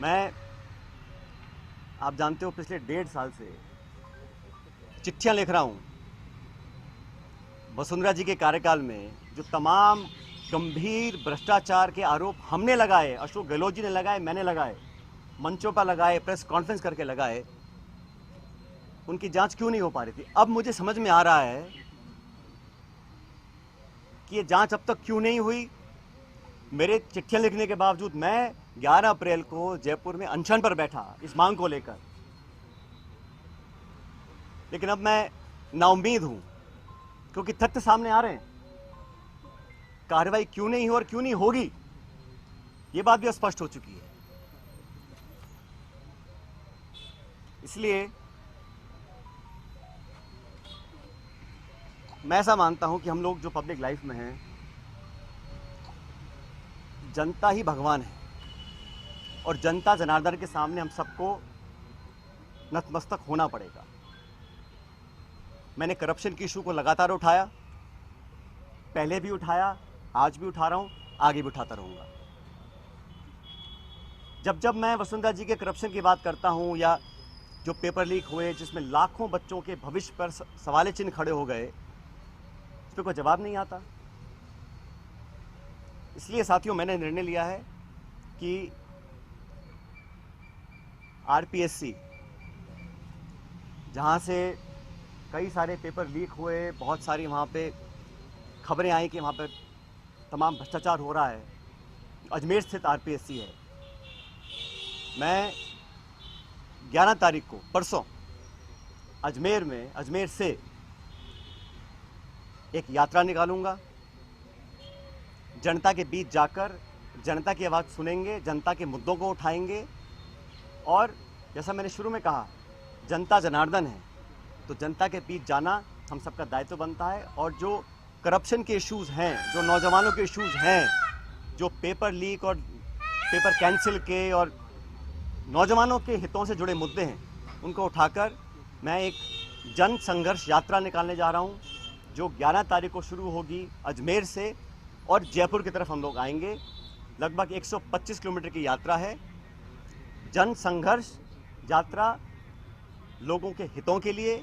मैं, आप जानते हो, पिछले 1.5 साल से चिट्ठियां लिख रहा हूं वसुंधरा जी के कार्यकाल में जो तमाम गंभीर भ्रष्टाचार के आरोप हमने लगाए, अशोक गहलोत जी ने लगाए, मैंने लगाए, मंचों पर लगाए, प्रेस कॉन्फ्रेंस करके लगाए, उनकी जांच क्यों नहीं हो पा रही थी। अब मुझे समझ में आ रहा है कि ये जांच अब तक क्यों नहीं हुई। मेरे चिट्ठियां लिखने के बावजूद मैं 11 अप्रैल को जयपुर में अनशन पर बैठा इस मांग को लेकर, लेकिन अब मैं नाउम्मीद हूं क्योंकि तथ्य सामने आ रहे हैं। कार्रवाई क्यों नहीं हो और क्यों नहीं होगी, ये बात भी स्पष्ट हो चुकी है। इसलिए मैं ऐसा मानता हूं कि हम लोग जो पब्लिक लाइफ में हैं, जनता ही भगवान है और जनता जनार्दन के सामने हम सबको नतमस्तक होना पड़ेगा। मैंने करप्शन की इशू को लगातार उठाया, पहले भी उठाया, आज भी उठा रहा हूं, आगे भी उठाता रहूंगा। जब जब मैं वसुंधरा जी के करप्शन की बात करता हूं या जो पेपर लीक हुए जिसमें लाखों बच्चों के भविष्य पर सवाल चिन्ह खड़े हो गए, इस पर कोई जवाब नहीं आता। इसलिए साथियों, मैंने निर्णय लिया है कि आरपीएससी, जहां से कई सारे पेपर लीक हुए, बहुत सारी वहाँ पे खबरें आई कि वहाँ पे तमाम भ्रष्टाचार हो रहा है, अजमेर स्थित आरपीएससी है। मैं 11 तारीख को, परसों, अजमेर से एक यात्रा निकालूंगा। जनता के बीच जाकर जनता की आवाज़ सुनेंगे, जनता के मुद्दों को उठाएंगे और जैसा मैंने शुरू में कहा, जनता जनार्दन है, तो जनता के बीच जाना हम सबका दायित्व बनता है। और जो करप्शन के इश्यूज़ हैं, जो नौजवानों के इश्यूज़ हैं, जो पेपर लीक और पेपर कैंसिल के और नौजवानों के हितों से जुड़े मुद्दे हैं, उनको उठाकर मैं एक जन संघर्ष यात्रा निकालने जा रहा हूं, जो 11 तारीख को शुरू होगी अजमेर से और जयपुर की तरफ हम लोग आएंगे। लगभग 125 किलोमीटर की यात्रा है। जन संघर्ष यात्रा लोगों के हितों के लिए,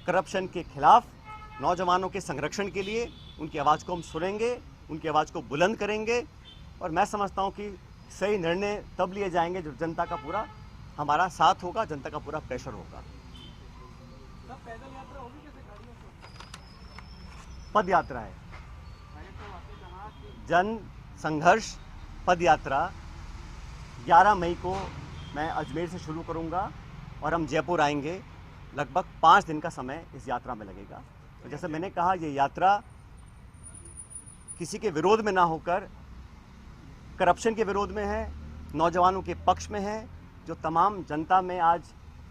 करप्शन के खिलाफ, नौजवानों के संरक्षण के लिए। उनकी आवाज़ को हम सुनेंगे, उनकी आवाज़ को बुलंद करेंगे और मैं समझता हूं कि सही निर्णय तब लिए जाएंगे जब जनता का पूरा हमारा साथ होगा, जनता का पूरा प्रेशर होगा। पैदल यात्रा होगी कैसे, गाड़ियों से? पद यात्रा है, जन संघर्ष पद यात्रा 11 मई को मैं अजमेर से शुरू करूंगा और हम जयपुर आएंगे। लगभग 5 दिन का समय इस यात्रा में लगेगा। तो जैसे मैंने कहा, ये यात्रा किसी के विरोध में ना होकर करप्शन के विरोध में है, नौजवानों के पक्ष में है। जो तमाम जनता में आज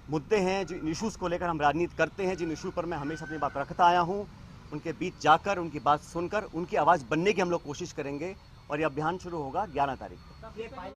मुद्दे हैं, जो इशूज़ को लेकर हम राजनीति करते हैं, जिन इशू पर मैं हमेशा अपनी बात रखता आया हूं, उनके बीच जाकर, उनकी बात सुनकर, उनकी आवाज़ बनने की हम लोग कोशिश करेंगे और ये अभियान शुरू होगा 11 तारीख को।